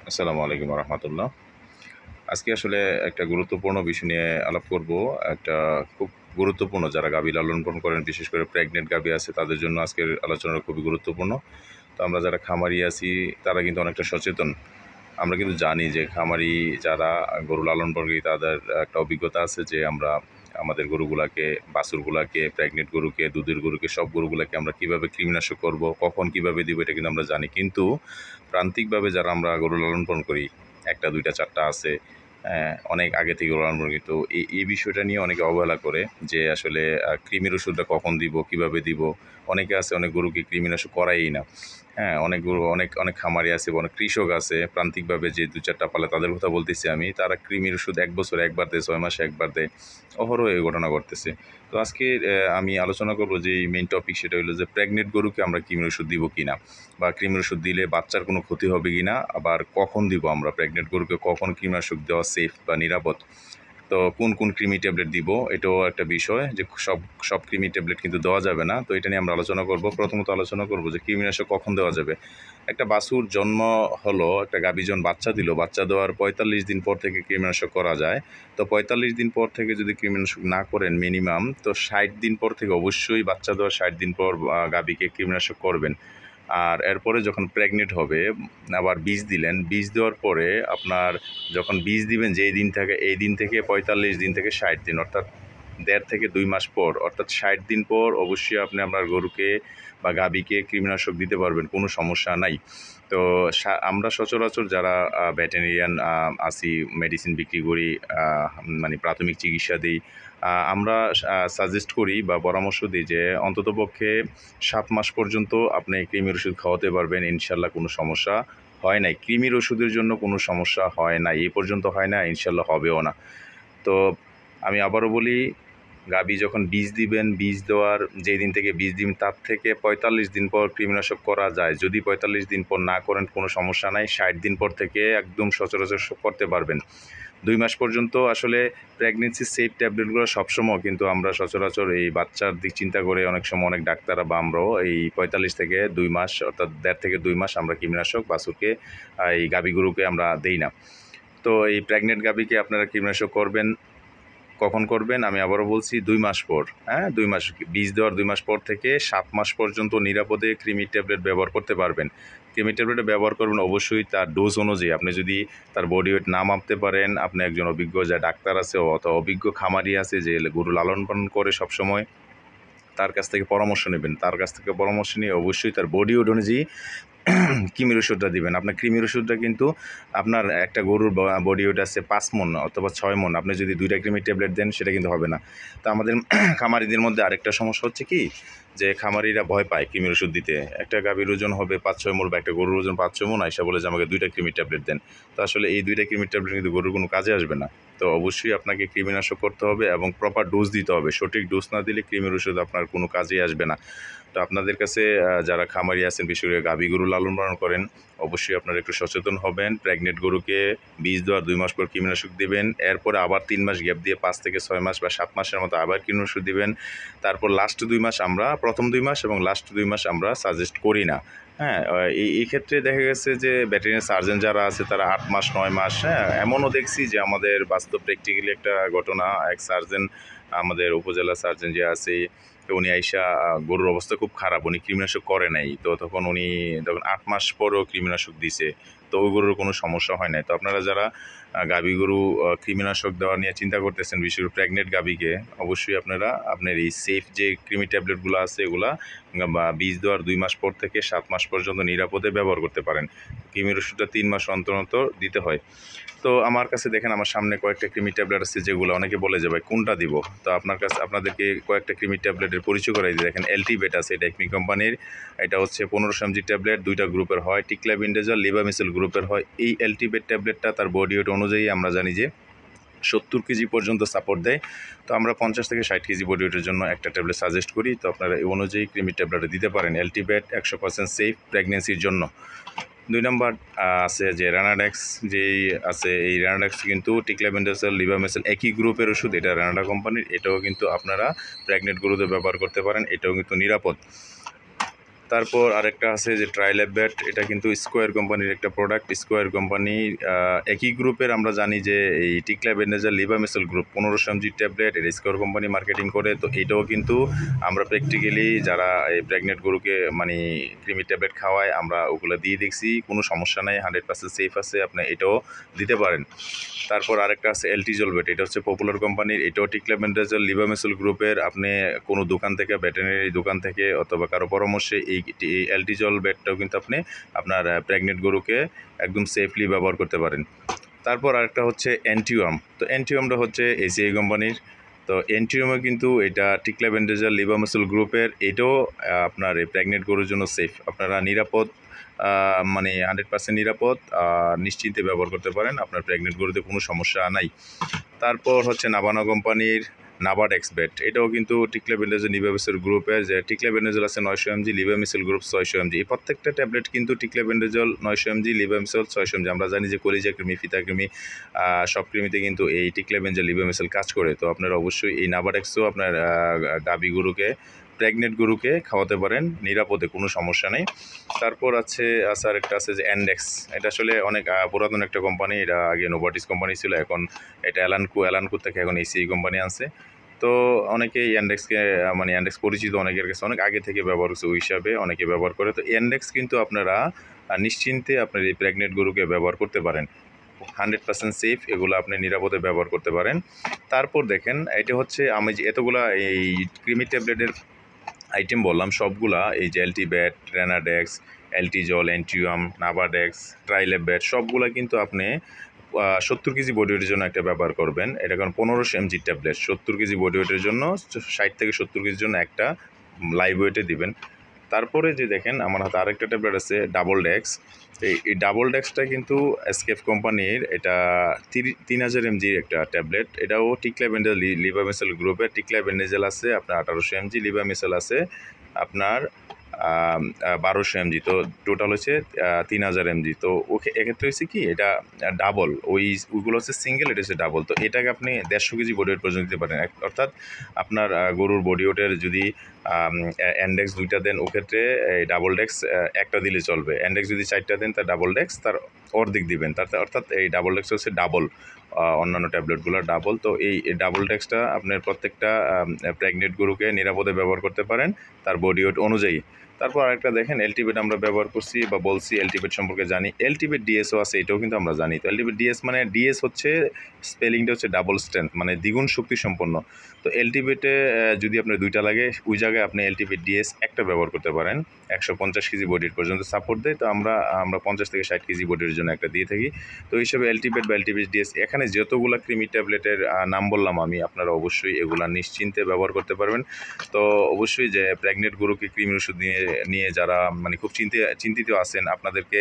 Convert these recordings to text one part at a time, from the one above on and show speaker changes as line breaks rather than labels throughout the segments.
আসসালামু আলাইকুম রহমতুল্লাহ। আজকে আসলে একটা গুরুত্বপূর্ণ বিষয় নিয়ে আলাপ করব। একটা খুব গুরুত্বপূর্ণ, যারা গাভী লালন পালন করেন, বিশেষ করে প্রেগনেন্ট গাভী আছে, তাদের জন্য আজকের আলোচনাটা খুবই গুরুত্বপূর্ণ। তো আমরা যারা খামারি আছি তারা কিন্তু অনেকটা সচেতন। আমরা কিন্তু জানি যে খামারি যারা গরু লালন পালন করি তাদের একটা অভিজ্ঞতা আছে যে আমরা আমাদের গরুগুলাকে, বাছুরগুলাকে, প্রেগনেন্ট গরুকে, দুধের গরুকে, সব গরুগুলাকে আমরা কীভাবে কৃমিনাশক করব, কখন কীভাবে দিব, এটা কিন্তু আমরা জানি। কিন্তু প্রান্তিকভাবে যারা আমরা গরু লালন পালন করি, একটা দুইটা চারটা আছে, অনেক আগে থেকে গরু লালন পালন করি, তো এই বিষয়টা নিয়ে অনেকে অবহেলা করে যে আসলে কৃমির ওষুধটা কখন দিব, কিভাবে দিব। অনেকে আছে অনেক গরুকে কৃমিনাশক করাই না। অনেক গরু, অনেক অনেক খামারি আছে, অনেক কৃষক আছে প্রান্তিকভাবে, যে দু চারটা পালে তাদের কথা বলতেছি আমি, তারা কৃমির ওষুধ 1 বছরে একবার দেয়, 6 মাসে একবার দেয়, অহরহ এই ঘটনা ঘটতেছে। তো আজকে আমি আলোচনা করবো যে মেইন টপিক, সেটা হলো যে প্রেগনেন্ট গরুকে আমরা কৃমির ওষুধ দিব কিনা, বা কৃমির ওষুধ দিলে বাচ্চার কোনো ক্ষতি হবে কিনা, আবার কখন দিব আমরা প্রেগনেন্ট গরুকে, কখন কৃমিনাশক দেওয়া সেফ বা নিরাপদ। তো কোন কোন কৃমি ট্যাবলেট দিব, এটাও একটা বিষয়, যে সব সব কৃমি ট্যাবলেট কিন্তু দেওয়া যাবে না। তো এটা নিয়ে আমরা আলোচনা করব। প্রথমত আলোচনা করব যে কৃমিনাশক কখন দেওয়া যাবে। একটা বাছুর জন্ম হলো, একটা গাভী যখন বাচ্চা দিল, বাচ্চা দেওয়ার 45 দিন পর থেকে কৃমিনাশক করা যায়। তো 45 দিন পর থেকে যদি কৃমিনাশক না করেন মিনিমাম, তো 60 দিন পর থেকে অবশ্যই, বাচ্চা দেওয়ার 60 দিন পর গাভীকে কৃমিনাশক করবেন। আর এরপরে যখন প্রেগনেন্ট হবে, আবার বীজ দিলেন, বীজ দেওয়ার পরে আপনার যখন বীজ দিবেন যেই দিন থেকে, এই দিন থেকে 45 দিন থেকে 60 দিন, অর্থাৎ 1.5 থেকে 2 মাস পর, অর্থাৎ 60 দিন পর অবশ্যই আপনি আপনার গরুকে বা গাভীকে কৃমিনাশক দিতে পারবেন, কোনো সমস্যা নাই। তো আমরা সচরাচর যারা ভেটেরিনারিয়ান আছি, মেডিসিন বিক্রি করি, মানে প্রাথমিক চিকিৎসা দিই, আমরা সাজেস্ট করি বা পরামর্শ দিই যে অন্ততপক্ষে 7 মাস পর্যন্ত আপনি কৃমির ওষুধ খাওয়াতে পারবেন, ইনশাল্লাহ কোনো সমস্যা হয় নাই। কৃমির ওষুধের জন্য কোনো সমস্যা হয় না, এই পর্যন্ত হয় না, ইনশাল্লাহ হবেও না। তো আমি আবারও বলি, গাভী যখন বীজ দিবেন, বীজ দেওয়ার যেই দিন থেকে বীজ দিবেন তার থেকে 45 দিন পর কৃমিনাশক করা যায়। যদি 45 দিন পর না করেন কোনো সমস্যা নাই, 60 দিন পর থেকে একদম সচরাচর করতে পারবেন। 2 মাস পর্যন্ত আসলে প্রেগনেন্সি সেফ ট্যাবলেটগুলো সবসময়, কিন্তু আমরা সচরাচর এই বাচ্চার দিক চিন্তা করে অনেক সময় অনেক ডাক্তাররা বা আমরাও এই 45 থেকে 2 মাস, অর্থাৎ 1.5 থেকে 2 মাস আমরা কৃমিনাশক বাছুরকে, এই গাভী গরুকে আমরা দেই না। তো এই প্রেগনেন্ট গাভীকে আপনারা কৃমিনাশক করবেন, কখন করবেন আমি আবারও বলছি, 2 মাস পর। 2 মাস, বীজ দেওয়ার 2 মাস পর থেকে 7 মাস পর্যন্ত নিরাপদে কৃমি ট্যাবলেট ব্যবহার করতে পারবেন। কৃমি ট্যাবলেট ব্যবহার করবেন অবশ্যই তার ডোজ অনুযায়ী। আপনি যদি তার বডি ওয়েট না মাপতে পারেন, আপনি একজন অভিজ্ঞ যা ডাক্তার আছে অথবা অভিজ্ঞ খামারি আছে যে গরু লালন পালন করে সবসময়, তার কাছ থেকে পরামর্শ নেবেন। তার কাছ থেকে পরামর্শ নিয়ে অবশ্যই তার বডি ওয়েট অনুযায়ী কৃমির ওষুধটা দিবেন। আপনার কৃমির ওষুধটা কিন্তু, আপনার একটা গরুর বডি ওয়েট আছে 5 মণ অথবা 6 মণ, আপনি যদি 2টা কৃমির ট্যাবলেট দেন সেটা কিন্তু হবে না। তো আমাদের খামারিদের মধ্যে আরেকটা সমস্যা হচ্ছে কি, যে খামারিরা ভয় পায় কৃমির ওষুধ দিতে। একটা গাভীর ওজন হবে 5-6 মণ, বা একটা গরুর ওজন 5-6 মণ, আইসা বলে যে আমাকে 2টা কৃমির ট্যাবলেট দেন। তো আসলে এই 2টা কৃমির ট্যাবলেট কিন্তু গরুর কোনো কাজে আসবে না। তো অবশ্যই আপনাকে কৃমিনাশক করতে হবে এবং প্রপার ডোজ দিতে হবে। সঠিক ডোজ না দিলে কৃমির ওষুধ আপনার কোনো কাজেই আসবে না। তো আপনাদের কাছে যারা খামারি আছেন, বিশেষ করে গাভী গরু লালন পালন করেন, অবশ্যই আপনারা একটু সচেতন হবেন। প্রেগনেন্ট গরুকে বীজ দেওয়ার 2 মাস পর কৃমিনাশক দিবেন, এরপরে আবার 3 মাস গ্যাপ দিয়ে 5 থেকে 6 মাস বা 7 মাসের মতো আবার কৃমিনাশক দিবেন। তারপর লাস্ট 2 মাস আমরা, প্রথম 2 মাস এবং লাস্ট 2 মাস আমরা সাজেস্ট করি না। এই ক্ষেত্রে দেখা গেছে যে ভেটেরিনারি সার্জন যারা আছে তারা 8 মাস 9 মাস, এমনও দেখছি যে আমাদের বাস্তব প্র্যাকটিক্যালি একটা ঘটনা, এক সার্জন, আমাদের উপজেলা সার্জন যে আছে, তো উনি আইসা, গরুর অবস্থা খুব খারাপ, উনি কৃমিনাশক করে নাই। তো তখন উনি 8 মাস পরও কৃমিনাশক দিছে, তো ওই গরুর কোনো সমস্যা হয় নাই। তো আপনারা যারা গাভী গরু কৃমিনাশক দেওয়া নিয়ে চিন্তা করতেছেন, বিশেষ করে প্রেগনেন্ট গাভীকে, অবশ্যই আপনারা আপনার এই সেফ যে কৃমি ট্যাবলেটগুলো আছে এগুলা, বা বীজ দেওয়ার 2 মাস পর থেকে 7 মাস পর্যন্ত নিরাপদে ব্যবহার করতে পারেন। কৃমির ওষুধটা 3 মাস অন্তর অন্তর দিতে হয়। তো আমার কাছে দেখেন, আমার সামনে কয়েকটা কৃমি ট্যাবলেট আছে, যেগুলো অনেকে বলে যে ভাই কোনটা দিব। তো আপনাদেরকে কয়েকটা কৃমি ট্যাবলেটের পরিচয় করাই দিই। দেখেন এলটিবেট আছে, এটা একমি কোম্পানির। এটা হচ্ছে 1500 mg ট্যাবলেট, 2টা গ্রুপের হয়, টিক্লাবিন্ডাজল, লিবামিসেল গ্রুপের হয়। এই এলটিবেট ট্যাবলেটটা তার বডি ওয়েট অনুযায়ী আমরা জানি যে 70 কেজি পর্যন্ত সাপোর্ট দেয়। তো আমরা 50 থেকে 60 কেজি বডি ওয়েটের জন্য একটা ট্যাবলেট সাজেস্ট করি। তো আপনারা এই অনুযায়ী কৃমি ট্যাবলেট দিতে পারেন। এলটিবেট 100% সেফ প্রেগনেন্সির জন্য। 2 নম্বর আছে যে রানাডেক্স, যেই আছে, এই রানাডেক্স কিন্তু টিক্লাবেন্ডাজল, লিবামেসেল একই গ্রুপের ওষুধ, এটা রানাডা কোম্পানির। এটাও কিন্তু আপনারা প্রেগনেন্ট গরুদের ব্যবহার করতে পারেন, এটাও কিন্তু নিরাপদ। তারপর আরেকটা আছে যে ট্রাইল্যাবেট, এটা কিন্তু স্কোয়ার কোম্পানির একটা প্রোডাক্ট। স্কোয়ার কোম্পানি একই গ্রুপের, আমরা জানি যে এই টিক্লাবেন্ডাজল লিভামেসল গ্রুপ 1500 mg ট্যাবলেট এটা স্কোয়ার কোম্পানি মার্কেটিং করে। তো এটাও কিন্তু আমরা প্র্যাকটিক্যালি যারা এই প্রেগনেন্ট গরুকে মানে ক্রিমি ট্যাবলেট খাওয়ায় আমরা ওগুলো দিয়ে দেখছি, কোনো সমস্যা নাই, 100% সেফ আছে, আপনি এটাও দিতে পারেন। তারপর আরেকটা আছে এলটিজলবেট, এটা হচ্ছে পপুলার কোম্পানির, এটাও টিক্লাবেন্ডাজল লিভামেসল গ্রুপের। আপনি কোনো দোকান থেকে, ভেটেরিনারি দোকান থেকে অথবা কারো পরামর্শে এই এলটিজলবেটটাও কিন্তু আপনি আপনার প্রেগনেন্ট গরুকে একদম সেফলি ব্যবহার করতে পারেন। তারপর আরেকটা হচ্ছে অ্যান্টিওয়াম। তো অ্যান্টিওয়ামটা হচ্ছে এসিআই কোম্পানির। তো অ্যান্টিওয়ামে কিন্তু এটা টিক্লাবেন্ডাজল লিভামেসল গ্রুপের, এটাও আপনার এই প্রেগনেন্ট গরুর জন্য সেফ, আপনারা নিরাপদ, মানে 100% নিরাপদ, নিশ্চিন্তে ব্যবহার করতে পারেন, আপনার প্রেগনেন্ট গরুতে কোনো সমস্যা নাই। তারপর হচ্ছে নাভানা কোম্পানির নাভাডেক্সবেট, এটাও কিন্তু টিক্লাবেন্ডাজল লিভামেসল গ্রুপের, যে টিক্লাবেন্ডাজল আছে 900 mg, লিভামেসল গ্রুপ 600 mg। এই প্রত্যেকটা ট্যাবলেট কিন্তু টিক্লাবেন্ডাজল 900 mg, লিভামেসল 600 mg। আমরা জানি যে কলিজা কৃমি, ফিতা কৃমি, সব কৃমিতে কিন্তু এই টিক্লাবেন্ডাজল লিভামেসল কাজ করে। তো আপনারা অবশ্যই এই নাভাডেক্সও আপনার গাভী গরুকে, প্রেগনেন্ট গরুকে খাওয়াতে পারেন নিরাপদে, কোনো সমস্যা নেই। তারপর আছে আরেকটা আছে যে অ্যান্ডেক্স, এটা আসলে অনেক পুরাতন একটা কোম্পানি, এটা আগে নোভার্টিস কোম্পানি ছিল, এখন এটা অ্যালানকো থেকে এখন এসিআই কোম্পানি আছে। তো অনেকেই অ্যান্ডেক্সকে মানে অ্যান্ডেক্স পরিচিত অনেকের কাছে, অনেক আগে থেকে ব্যবহার করছে, ওই হিসাবে অনেকে ব্যবহার করে। তো অ্যান্ডেক্স কিন্তু আপনারা নিশ্চিন্তে আপনার এই প্রেগনেন্ট গরুকে ব্যবহার করতে পারেন, 100% সেফ, এগুলো আপনি নিরাপদে ব্যবহার করতে পারেন। তারপর দেখেন, এটা হচ্ছে আমি যে এতগুলা এই ক্রিমি ট্যাবলেটের আইটেম বললাম, সবগুলা এই যে এলটিব্যাট, রেনাডেক্স, এলটিজল, অ্যান্টিওয়াম, নাভাডেক্স, ট্রাইল্যাবেট, সবগুলা কিন্তু আপনি 70 কেজি বডি ওয়েটের জন্য একটা ব্যবহার করবেন। এটা কারণ 1500 mg ট্যাবলেট, 70 কেজি বডি ওয়েটের জন্য, 60 থেকে 70 কেজির জন্য একটা লাইভ ওয়েটে দিবেন। তারপরে যে দেখেন আমার হাতে আরেকটা ট্যাবলেট আছে ডাবল ডেক্স। এই ডাবল ডেক্সটা কিন্তু এসকেফ কোম্পানির, এটা 3000 mg একটা ট্যাবলেট, এটাও টিক্লাবেন্ডাজল লিভামেসল গ্রুপের। টিক্লাবেন্ডাজল আছে আপনার 1800 mg, লিভামেসল আছে আপনার 1200 mg, তো টোটাল হচ্ছে 3000 mg। তো এক্ষেত্রে হচ্ছে কি, এটা ডাবল, ওইগুলো হচ্ছে সিঙ্গেল, এটা হচ্ছে ডাবল। তো এটাকে আপনি 150 কেজি বডি ওয়েট পর্যন্ত দিতে পারেন। অর্থাৎ আপনার গরুর বডি ওয়েটের যদি অ্যান্ডেক্স 2টা দেন, ওক্ষেত্রে এই ডাবল ডেক্স একটা দিলে চলবে। অ্যান্ডেক্স যদি 4টা দেন, তার ডাবল ডেক্স তার অর্ধেক দিবেন, তাতে অর্থাৎ এই ডাবল ডেক্স হচ্ছে ডাবল, অন্যান্য ট্যাবলেটগুলো ডাবল। তো এই ডাবল ডেক্সটা আপনার প্রত্যেকটা প্রেগনেন্ট গরুকে নিরাপদে ব্যবহার করতে পারেন তার বডি ওয়েট অনুযায়ী। তারপর আরেকটা দেখেন এলটিবেট, আমরা ব্যবহার করছি বা বলছি, এলটিবেট সম্পর্কে জানি। এলটিবেট ডিএসও আছে, এটাও কিন্তু আমরা জানি। তো এলটিবেট ডিএস মানে, ডিএস হচ্ছে স্পেলিংটা হচ্ছে ডাবল স্ট্রেংথ, মানে দ্বিগুণ শক্তি সম্পন্ন। তো এলটিবেটে যদি আপনার 2টা লাগে, ওই জায়গায় আপনি এলটিবেট ডিএস একটা ব্যবহার করতে পারেন, 150 কেজি বডির পর্যন্ত সাপোর্ট দেয়। তো আমরা 50 থেকে 60 কেজি বডির জন্য একটা দিয়ে থাকি। তো এই হিসাবে এলটিবেট বা এলটিবেট ডিএস, এখানে যতগুলো ক্রিমি ট্যাবলেটের নাম বললাম আমি, আপনারা অবশ্যই এগুলা নিশ্চিন্তে ব্যবহার করতে পারবেন। তো অবশ্যই যে প্রেগনেন্ট গরুকে ক্রিমির ওষুধ নিয়ে যারা মানে খুব চিন্তিত আছেন, আপনাদেরকে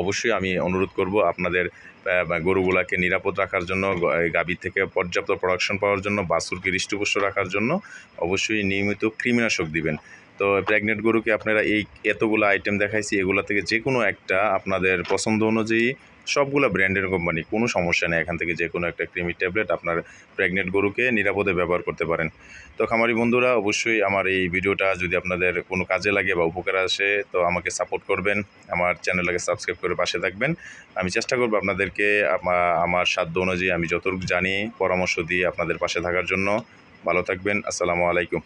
অবশ্যই আমি অনুরোধ করব আপনাদের গরুগুলাকে নিরাপদ রাখার জন্য, গাভী থেকে পর্যাপ্ত প্রোডাকশন পাওয়ার জন্য, বাছুরকে হৃষ্টপুষ্ট রাখার জন্য অবশ্যই নিয়মিত কৃমিনাশক দিবেন। তো প্রেগনেন্ট গরুকে আপনারা এই এতগুলো আইটেম দেখাইছি, এগুলো থেকে যে কোনো একটা আপনাদের পছন্দ অনুযায়ী, সবগুলো ব্র্যান্ডের কোম্পানি, কোনো সমস্যা নেই, এখান থেকে যে কোনো একটা ক্রিমি ট্যাবলেট আপনার প্রেগনেন্ট গরুকে নিরাপদে ব্যবহার করতে পারেন। তো খামারি বন্ধুরা, অবশ্যই আমার এই ভিডিওটা যদি আপনাদের কোনো কাজে লাগে বা উপকার আসে, তো আমাকে সাপোর্ট করবেন, আমার চ্যানেলটাকে সাবস্ক্রাইব করে পাশে থাকবেন। আমি চেষ্টা করব আপনাদেরকে আমার সাধ্য অনুযায়ী আমি যতটুকু জানি পরামর্শ দিয়ে আপনাদের পাশে থাকার জন্য। ভালো থাকবেন। আসসালামু আলাইকুম।